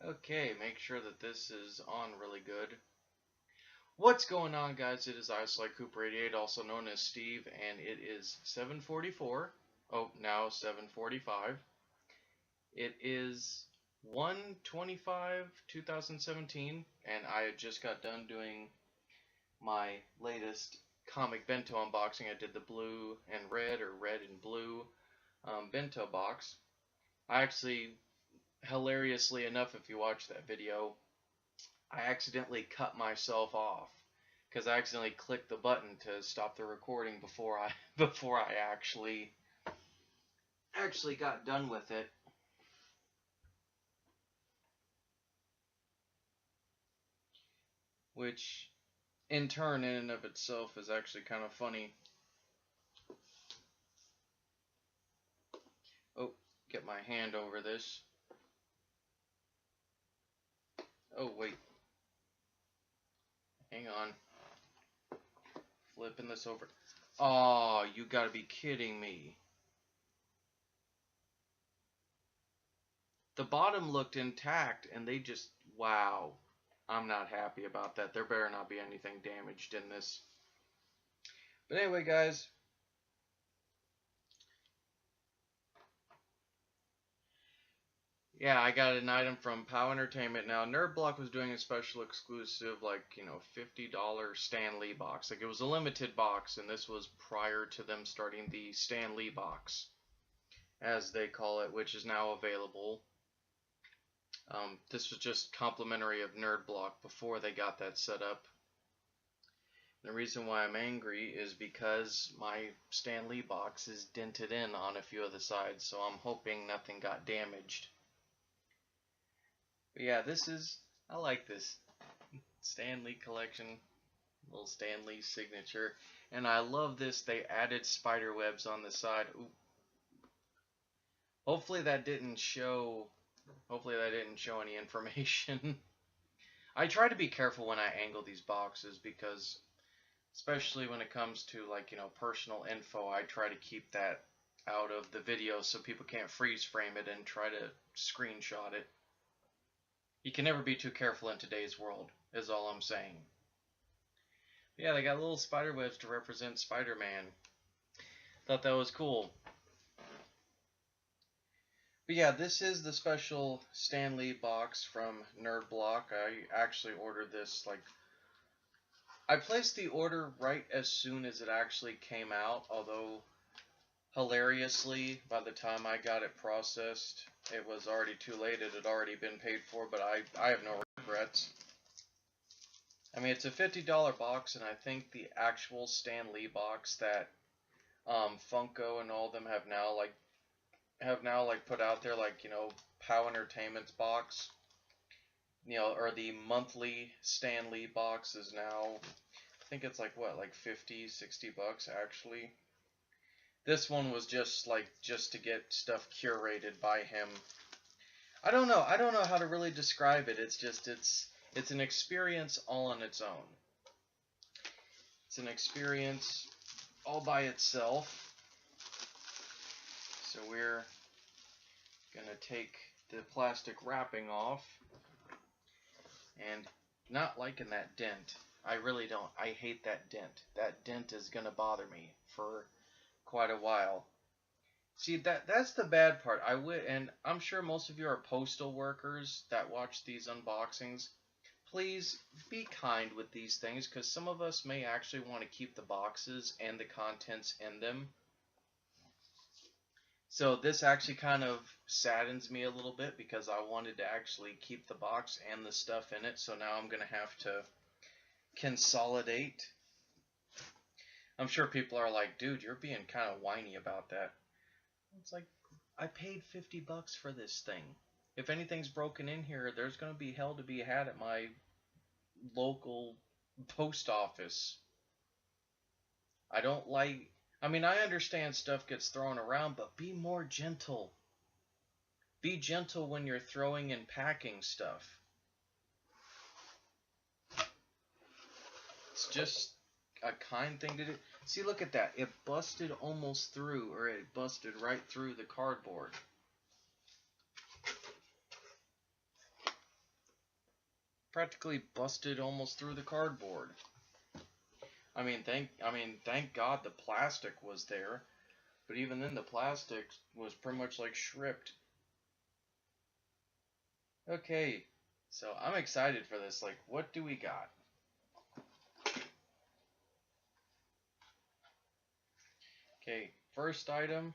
Okay, make sure that this is on really good. What's going on, guys? It is IceLikeCoop88, also known as Steve, and it is 7:44. Oh, now 7:45. It is 1/25, 2017, and I just got done doing my latest comic bento unboxing. I did the blue and red, or red and blue bento box. I actually, hilariously enough, if you watch that video, I accidentally cut myself off because I accidentally clicked the button to stop the recording before I before I actually got done with it. Which in turn, in and of itself, is actually kind of funny. Oh, get my hand over this. Oh, wait. Hang on. Flipping this over. Oh, you gotta be kidding me. The bottom looked intact, and they just... Wow. I'm not happy about that. There better not be anything damaged in this. But anyway, guys. Yeah, I got an item from POW Entertainment. Now, Nerd Block was doing a special exclusive, like, $50 Stan Lee box. Like, it was a limited box, and this was prior to them starting the Stan Lee box, as they call it, which is now available. This was just complimentary of Nerd Block before they got that set up. The reason why I'm angry is because my Stan Lee box is dented in on a few of the sides, so I'm hoping nothing got damaged. But yeah, I like this Stan Lee collection, little Stan Lee signature, and I love this. They added spider webs on the side. Ooh. Hopefully that didn't show any information. I try to be careful when I angle these boxes because, especially when it comes to personal info, I try to keep that out of the video so people can't freeze frame it and try to screenshot it. You can never be too careful in today's world, is all I'm saying. But yeah, they got little spider webs to represent Spider-Man. Thought that was cool. But yeah, this is the special Stan Lee box from Nerd Block. I actually ordered this, I placed the order right as soon as it actually came out, although hilariously, by the time I got it processed, it was already too late. It had already been paid for, but I have no regrets. I mean, it's a $50 box, and I think the actual Stan Lee box that Funko and all of them have now put out there, POW Entertainment's box, or the monthly Stan Lee box is now, I think it's like 50, 60 bucks actually. This one was just to get stuff curated by him. I don't know how to really describe it. It's an experience all on its own. It's an experience all by itself. So we're gonna take the plastic wrapping off, and not liking that dent. I really don't. I hate that dent. That dent is gonna bother me for quite a while. See, that's the bad part. And I'm sure most of you are postal workers that watch these unboxings. Please be kind with these things, because some of us may actually want to keep the boxes and the contents in them. So this actually kind of saddens me a little bit because I wanted to actually keep the box and the stuff in it. So now I'm going to have to consolidate. I'm sure people are like, dude, you're being kind of whiny about that. It's like, I paid 50 bucks for this thing. If anything's broken in here, there's going to be hell to be had at my local post office. I mean, I understand stuff gets thrown around, but be more gentle. Be gentle when you're throwing and packing stuff. It's just a kind thing to do. See, look at that. It busted almost through, or it busted right through the cardboard. practically busted almost through the cardboard. Thank God the plastic was there, but even then the plastic was pretty much like stripped. Okay, so I'm excited for this. Like, what do we got? Okay, first item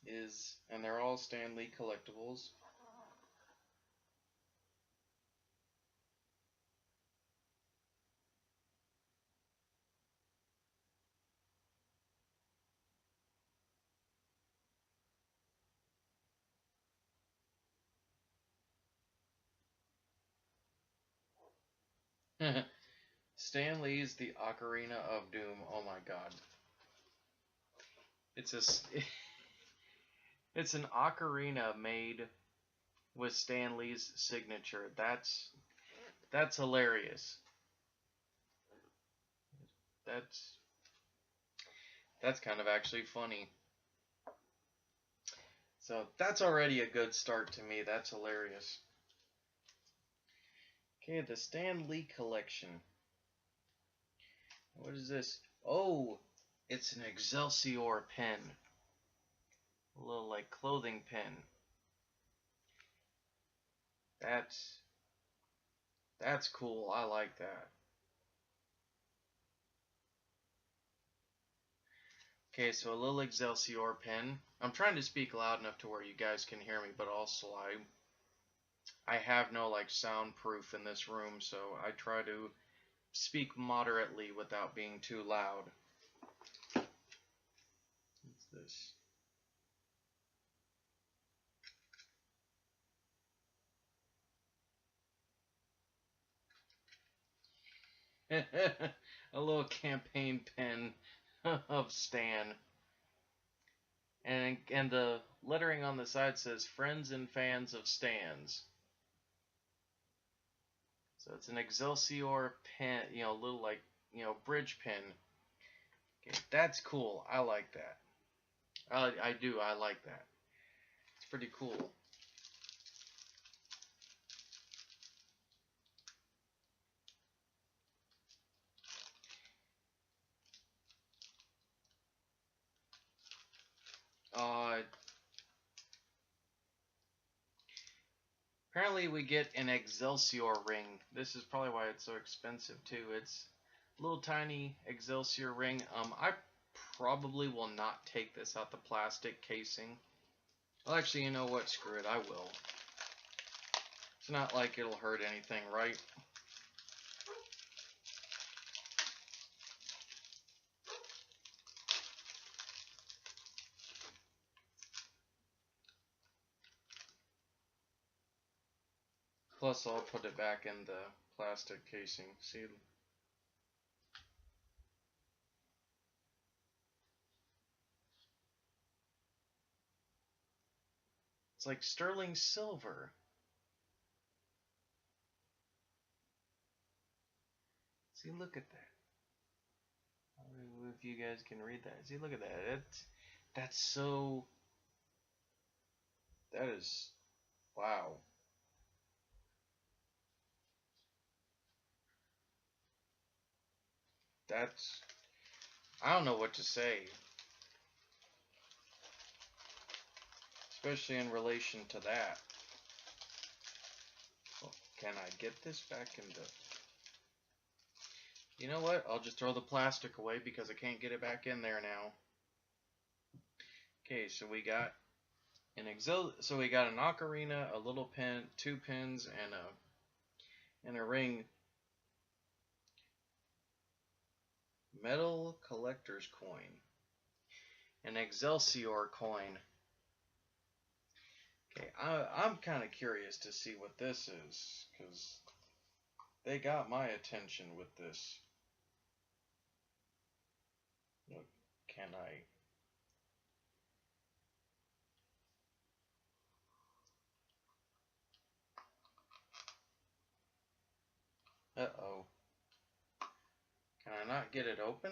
is, and they're all Stan Lee collectibles. Stan Lee's The Ocarina of Doom. Oh my god. It's a it's an ocarina made with Stan Lee's signature. That's hilarious. That's that's kind of actually funny. So that's already a good start to me. That's hilarious. Okay, the Stan Lee collection. What is this? Oh, it's an Excelsior pen. A little like clothing pen. That's cool. I like that. Okay, so a little Excelsior pen. I'm trying to speak loud enough to where you guys can hear me, but also I have no like soundproof in this room, so I try to speak moderately without being too loud. What's this? A little campaign pen of Stan. And the lettering on the side says friends and fans of Stan's. So it's an Excelsior pen, little like, bridge pen. Okay, that's cool. I like that. I do. I like that. It's pretty cool. Uh, Apparently we get an Excelsior ring. This is probably why it's so expensive too. It's a little tiny Excelsior ring. I probably will not take this out the plastic casing. Well, actually, you know what? Screw it. I will. It's not like it'll hurt anything, right? Plus, I'll put it back in the plastic casing. See? It's like sterling silver. See, look at that. I don't know if you guys can read that. See, look at that. That's so... That is... Wow. That's... I don't know what to say. Especially in relation to that. Well, can I get this back into... You know what? I'll just throw the plastic away because I can't get it back in there now. Okay, so we got an ocarina, a little pen, 2 pins, and a ring. Metal collector's coin. An Excelsior coin. Okay, I'm kind of curious to see what this is, because they got my attention with this. Look, can I... Uh-oh. Can I not get it open?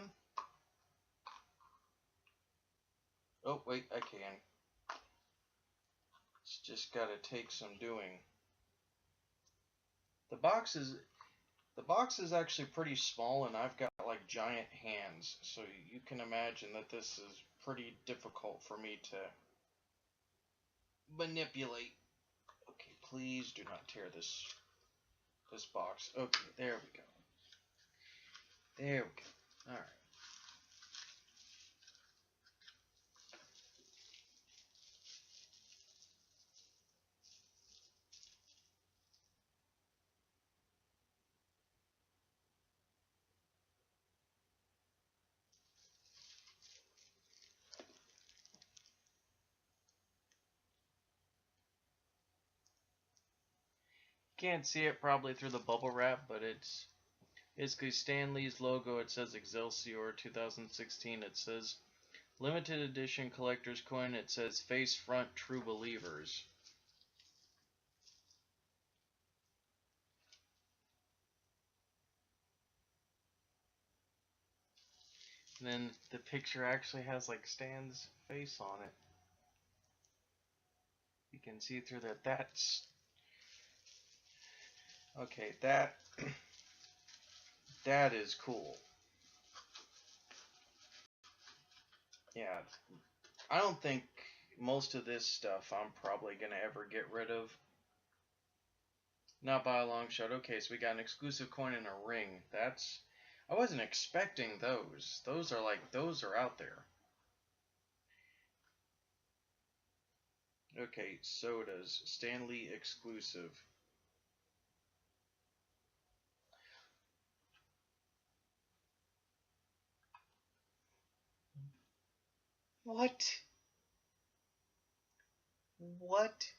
Oh, wait, I can. It's just gotta take some doing. The box is actually pretty small, and I've got like giant hands, so you can imagine that this is pretty difficult for me to manipulate. Okay, please do not tear this box. Okay, there we go. There we go. All right. Can't see it probably through the bubble wrap, but it's basically Stan Lee's logo. It says Excelsior 2016. It says limited edition collector's coin. It says face front true believers. And then the picture actually has like Stan's face on it. You can see through that. That's okay. That is cool. Yeah, I don't think most of this stuff I'm probably gonna ever get rid of. Not by a long shot. Okay, so we got an exclusive coin and a ring. I wasn't expecting those. Those are out there. Okay, sodas. Stan Lee exclusive. What? What?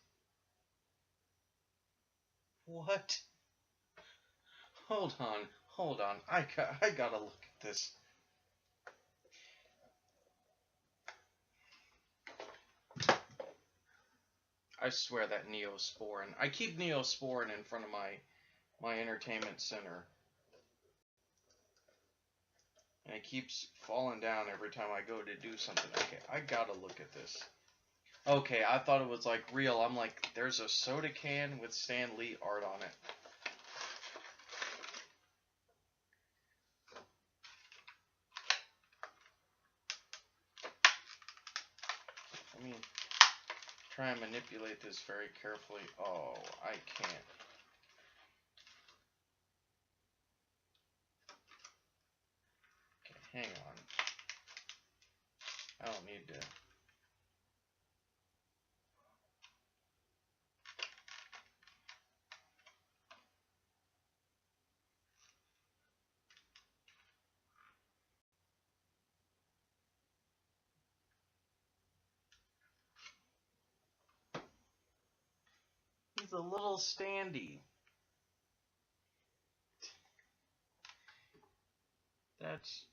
What? Hold on. Hold on. I gotta look at this. I swear that Neosporin. I keep Neosporin in front of my entertainment center. And it keeps falling down every time I go to do something. Okay, I gotta look at this. Okay, I thought it was like real. I'm like, there's a soda can with Stan Lee art on it. Let me try and manipulate this very carefully. Oh, I can't. Okay, hang on. I don't need to. He's a little standy. That's...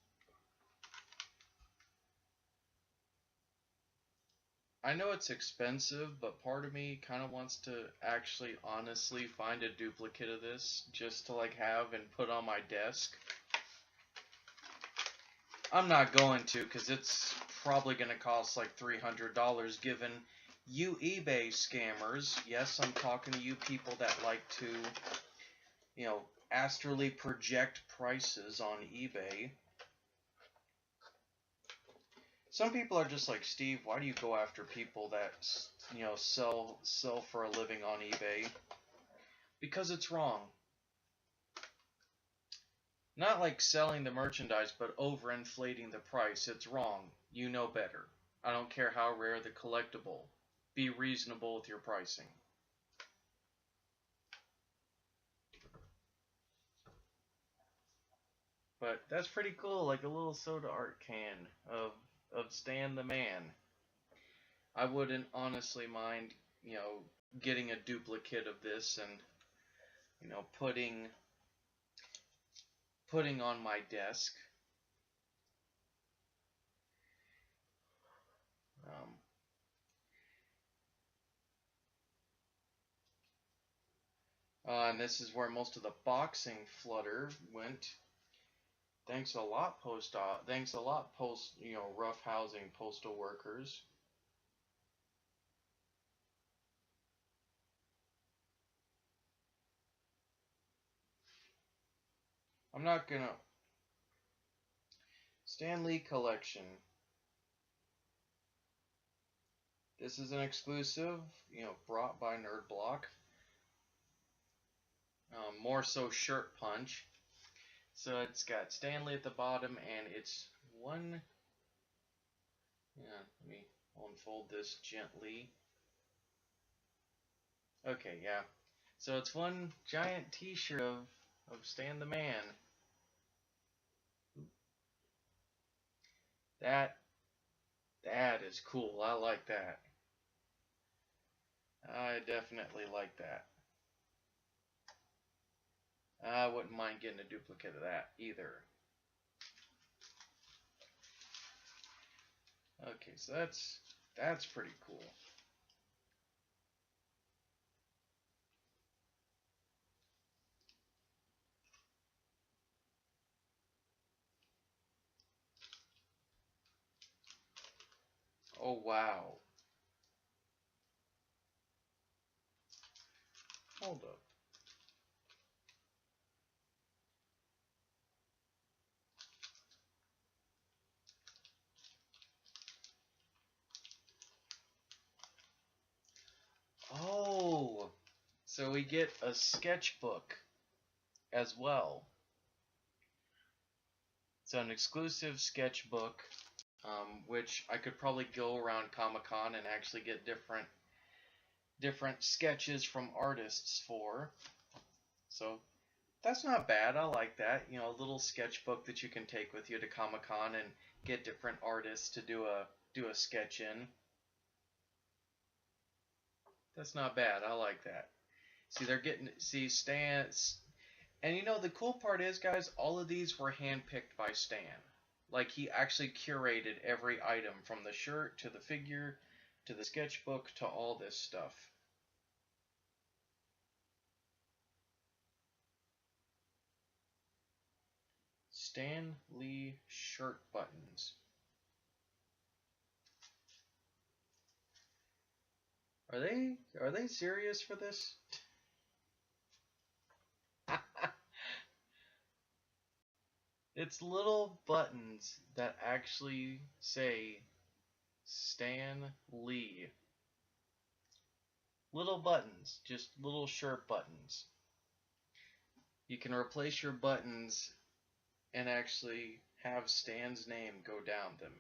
I know it's expensive, but part of me kind of wants to actually honestly find a duplicate of this just to like have and put on my desk. I'm not going to, because it's probably going to cost like $300 given you eBay scammers. Yes, I'm talking to you people that like to, astrally project prices on eBay. Some people are just like, Steve, why do you go after people that, sell for a living on eBay? Because it's wrong. Not like selling the merchandise, but overinflating the price. It's wrong. You know better. I don't care how rare the collectible. Be reasonable with your pricing. But that's pretty cool, like a little soda art can of Stan the Man. I wouldn't honestly mind, getting a duplicate of this and, putting on my desk. And this is where most of the boxing flutter went. Thanks a lot, post. Rough housing postal workers. I'm not gonna. Stan Lee collection. This is an exclusive, brought by Nerd Block. More so Shirt Punch. So it's got Stan Lee at the bottom, and it's one. Yeah, let me unfold this gently. Okay, yeah. So it's one giant T-shirt of Stan the Man. That is cool. I like that. I definitely like that. I wouldn't mind getting a duplicate of that either. Okay, so that's pretty cool. Oh wow. Hold up. Oh, so we get a sketchbook as well. So an exclusive sketchbook, which I could probably go around Comic-Con and actually get different sketches from artists for. So that's not bad. I like that. A little sketchbook that you can take with you to Comic-Con and get different artists to do a sketch in. That's not bad. I like that. See, they're getting Stan's, and the cool part is, guys, all of these were handpicked by Stan. Like, he actually curated every item from the shirt to the figure to the sketchbook to all this stuff. Stan Lee shirt buttons. Are they serious for this? It's little buttons that actually say Stan Lee. Little buttons, just little shirt buttons. You can replace your buttons and actually have Stan's name go down them.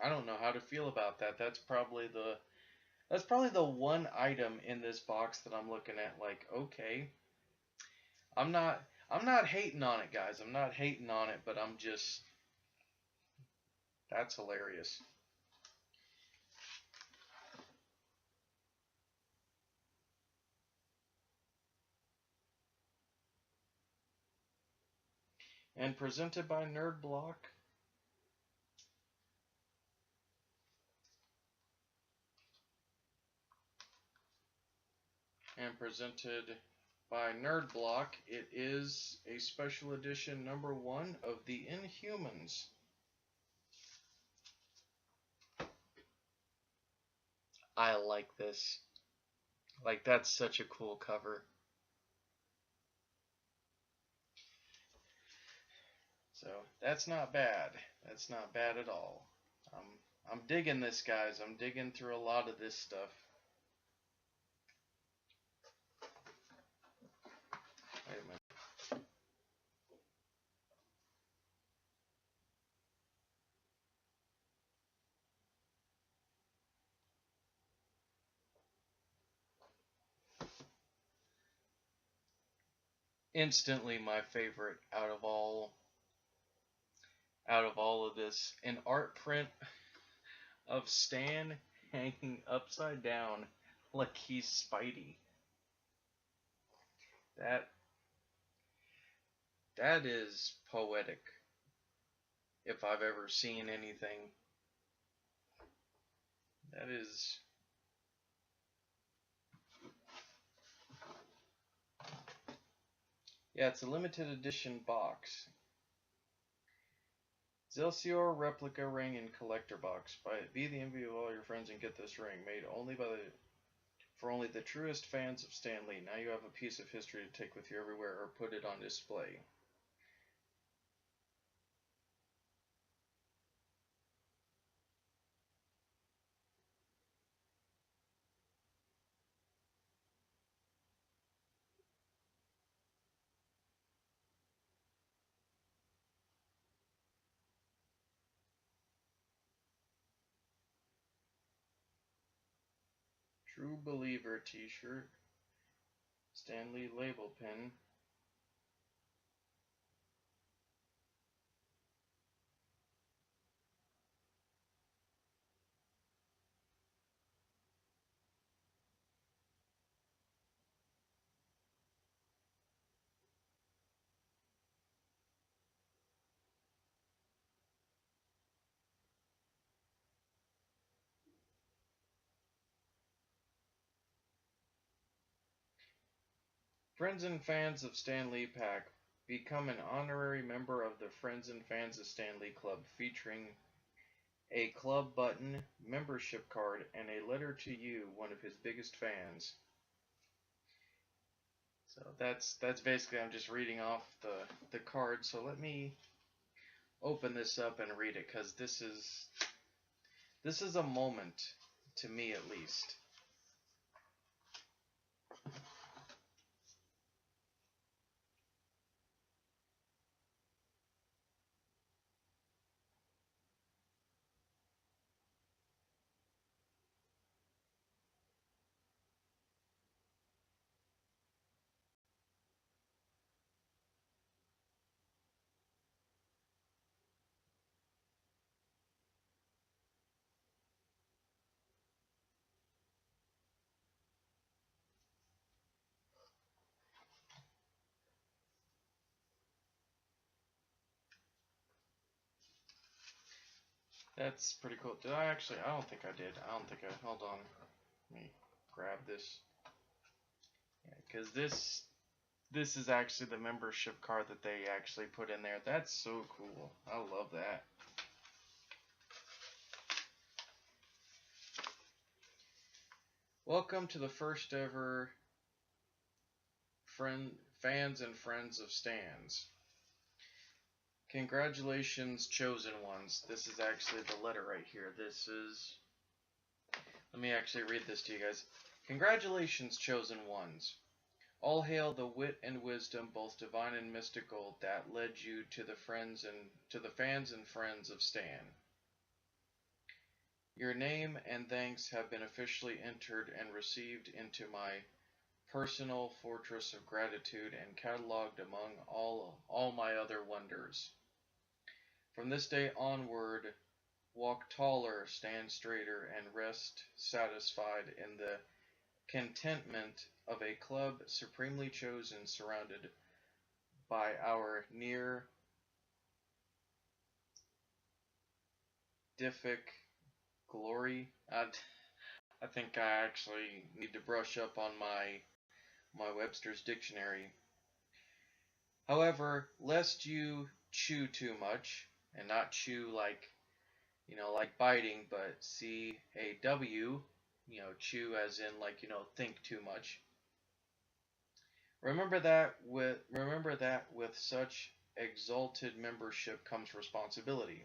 I don't know how to feel about that. That's probably the one item in this box that I'm looking at like, okay. I'm not hating on it, guys. I'm not hating on it, but that's hilarious. And presented by Nerd Block. And presented by Nerd Block, it is a special edition #1 of the Inhumans. I like this. Like, that's such a cool cover. So that's not bad. That's not bad at all. I'm digging this, guys. I'm digging through a lot of this stuff. Wait a minute. Instantly my favorite out of all of this, an art print of Stan hanging upside down like he's Spidey. That is poetic, if I've ever seen anything. That is. Yeah, it's a limited edition box. Zelsior replica ring in collector box. Be the envy of all your friends and get this ring, made only by the For only the truest fans of Stan Lee. Now you have a piece of history to take with you everywhere or put it on display. True Believer t-shirt. Stan Lee label pin. Friends and Fans of Stan Lee pack. Become an honorary member of the Friends and Fans of Stan Lee Club, featuring a club button, membership card, and a letter to you, one of his biggest fans. So that's basically, I'm just reading off the card. So let me open this up and read it, because this is a moment, to me at least. That's pretty cool. Did I actually? I don't think I did. I don't think I. Hold on. Let me grab this. Yeah, because this is actually the membership card that they actually put in there. That's so cool. I love that. Welcome to the first ever Fans and Friends of Stan's. Congratulations, chosen ones. This is actually the letter right here. This is... Let me actually read this to you guys. Congratulations, chosen ones. All hail the wit and wisdom, both divine and mystical, that led you to the fans and friends of Stan. Your name and thanks have been officially entered and received into my personal fortress of gratitude and catalogued among all my other wonders. From this day onward, walk taller, stand straighter, and rest satisfied in the contentment of a club supremely chosen, surrounded by our near deific glory. I think I actually need to brush up on my Webster's dictionary. However, lest you chew too much, and not chew like, like biting, but CAW, chew as in like, think too much. Remember that with such exalted membership comes responsibility.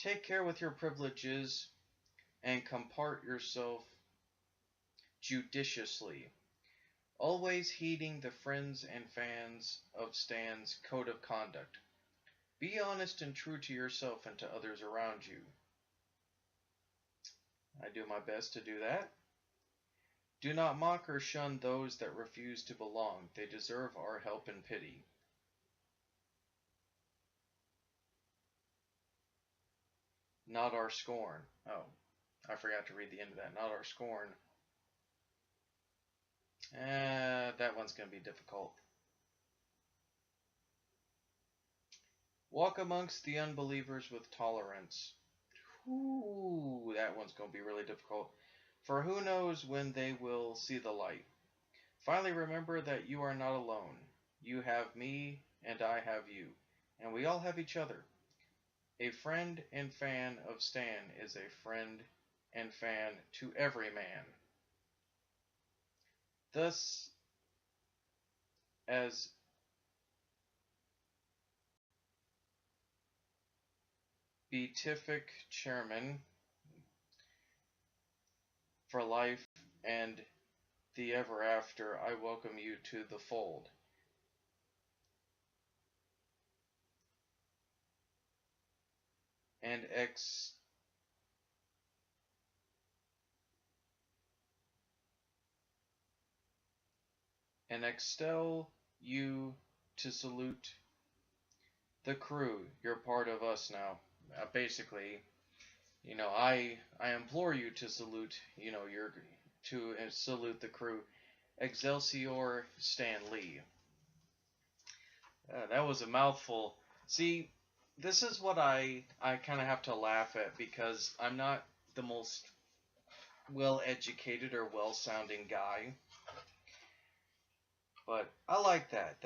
Take care with your privileges and comport yourself judiciously, always heeding the friends and fans of Stan's code of conduct. Be honest and true to yourself and to others around you. I do my best to do that. Do not mock or shun those that refuse to belong. They deserve our help and pity. Not our scorn. Oh, I forgot to read the end of that. Not our scorn. That one's going to be difficult. Walk amongst the unbelievers with tolerance. Ooh, that one's going to be really difficult. For who knows when they will see the light. Finally, remember that you are not alone. You have me, and I have you. And we all have each other. A friend and fan of Stan is a friend and fan to every man. Thus, as beatific chairman for life and the ever after, I welcome you to the fold. And extol you to salute the crew. You're part of us now. Basically, I implore you to salute, salute the crew. Excelsior Stan Lee. That was a mouthful. See, this is what I kind of have to laugh at because I'm not the most well-educated or well-sounding guy. But I like that.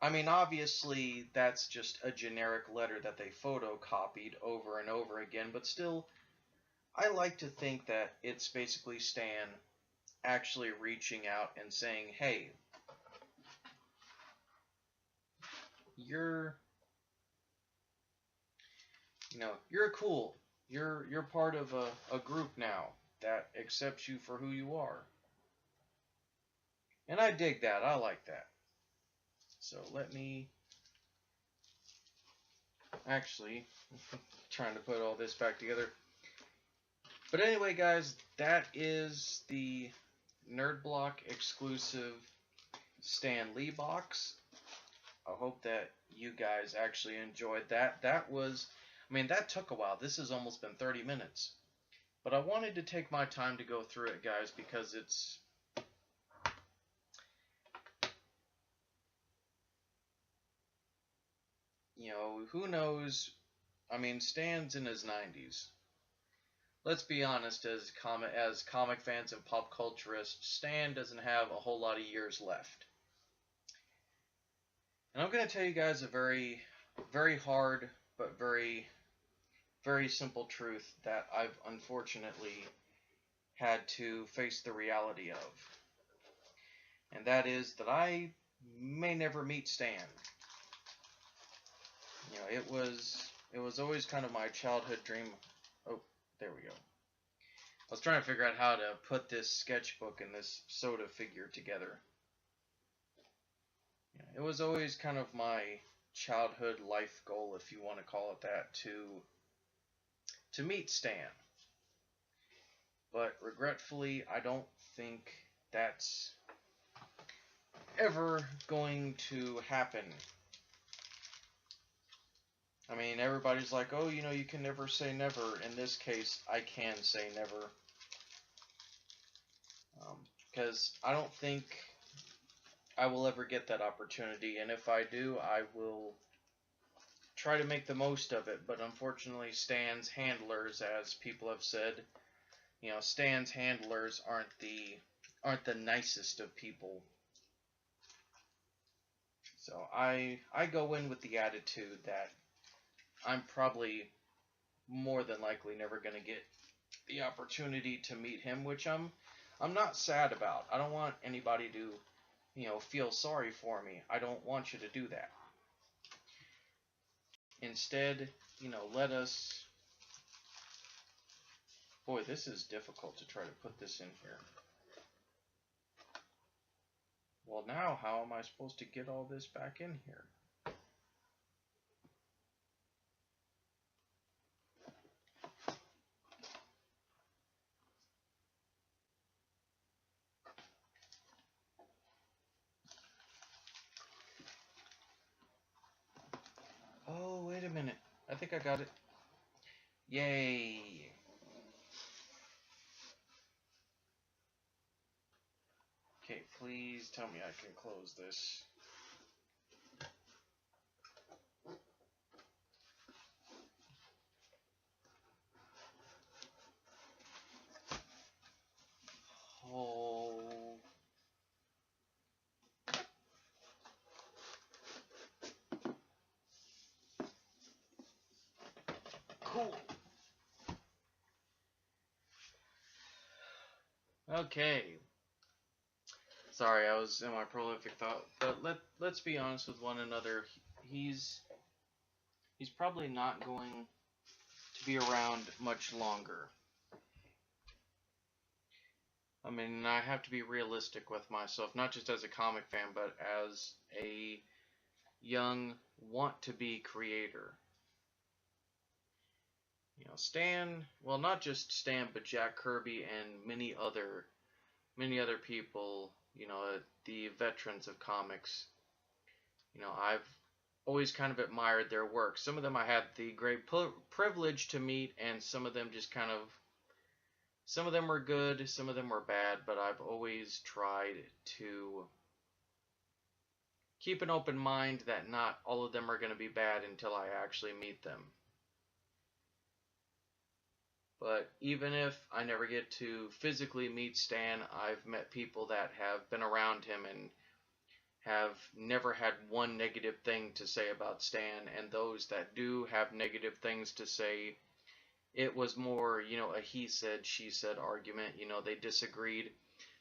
Obviously, that's just a generic letter that they photocopied over and over again, but still, I like to think that it's basically Stan actually reaching out and saying, hey, you're cool. You're part of a group now that accepts you for who you are. And I dig that. I like that. So let me actually trying to put all this back together. But anyway, guys, that is the NerdBlock exclusive Stan Lee box. I hope that you guys actually enjoyed that. That took a while. This has almost been 30 minutes. But I wanted to take my time to go through it, guys, because it's... who knows? Stan's in his 90s. Let's be honest, as comic fans and pop culturists, Stan doesn't have a whole lot of years left. And I'm going to tell you guys a very, very hard, but very, very simple truth that I've unfortunately had to face the reality of. And that is that I may never meet Stan. It was always kind of my childhood dream. Oh, there we go. I was trying to figure out how to put this sketchbook and this soda figure together. It was always kind of my childhood life goal, if you want to call it that, to meet Stan. But regretfully, I don't think that's ever going to happen. Everybody's like, oh, you can never say never. In this case, I can say never. Because I don't think I will ever get that opportunity. And if I do, I will try to make the most of it. But unfortunately, Stan's handlers, as people have said, Stan's handlers aren't the nicest of people. So I go in with the attitude that I'm probably more than likely never going to get the opportunity to meet him, which I'm not sad about. I don't want anybody to, feel sorry for me. I don't want you to do that. Instead, let us... Boy, this is difficult to try to put this in here. Well, now how am I supposed to get all this back in here? Oh, wait a minute. I think I got it. Yay. Okay, please tell me I can close this. Oh. Cool. Okay. Sorry, I was in my prolific thought. But let's be honest with one another. He's probably not going to be around much longer. I mean, I have to be realistic with myself, not just as a comic fan, but as a young want-to-be creator. You know, Stan, well, not just Stan, but Jack Kirby and many other people, you know, the veterans of comics. You know, I've always kind of admired their work. Some of them I had the great privilege to meet, and some of them just kind of, some of them were good, some of them were bad, but I've always tried to keep an open mind that not all of them are going to be bad until I actually meet them. But even if I never get to physically meet Stan, I've met people that have been around him and have never had one negative thing to say about Stan, and those that do have negative things to say, it was more, you know, a he said, she said argument. You know, they disagreed.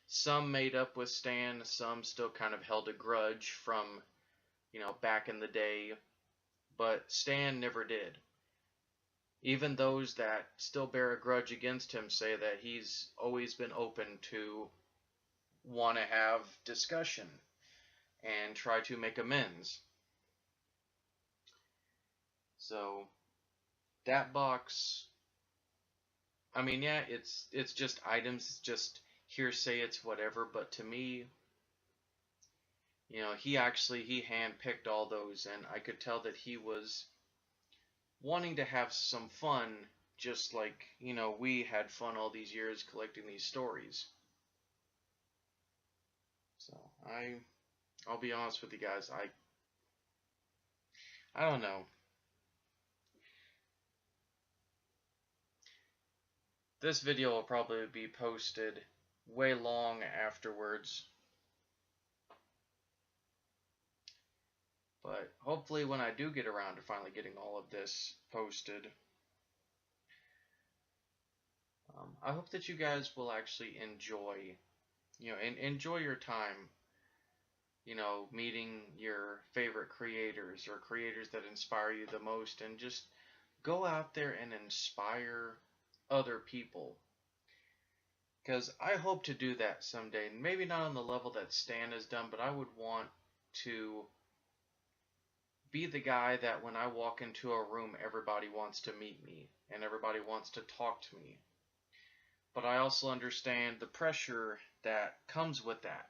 Some made up with Stan, some still kind of held a grudge from, you know, back in the day, but Stan never did. Even those that still bear a grudge against him say that he's always been open to want to have discussion and try to make amends. So that box, I mean, yeah, it's just items, it's just hearsay, it's whatever, but to me, you know, he handpicked all those, and I could tell that he was wanting to have some fun, just like, you know, we had fun all these years collecting these stories. So I'll be honest with you guys, I don't know. This video will probably be posted way long afterwards. But hopefully when I do get around to finally getting all of this posted, I hope that you guys will actually enjoy, you know, and enjoy your time, you know, meeting your favorite creators or creators that inspire you the most, and just go out there and inspire other people. Because I hope to do that someday. Maybe not on the level that Stan has done, but I would want to be the guy that when I walk into a room, everybody wants to meet me and everybody wants to talk to me. But I also understand the pressure that comes with that.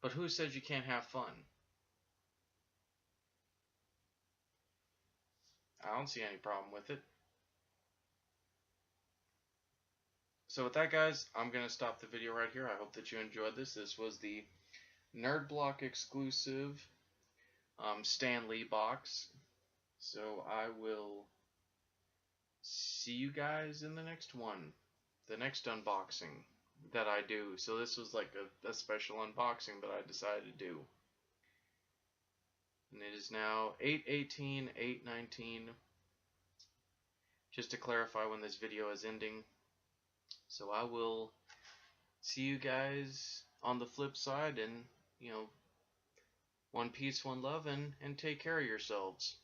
But who says you can't have fun? I don't see any problem with it. So with that, guys, I'm going to stop the video right here. I hope that you enjoyed this. This was the Nerd Block exclusive Stan Lee box. So I will see you guys in the next one. The next unboxing that I do. So this was like a special unboxing that I decided to do. And it is now 8:18, 8:19. Just to clarify when this video is ending. So I will see you guys on the flip side, and, you know, one peace, one love, and take care of yourselves.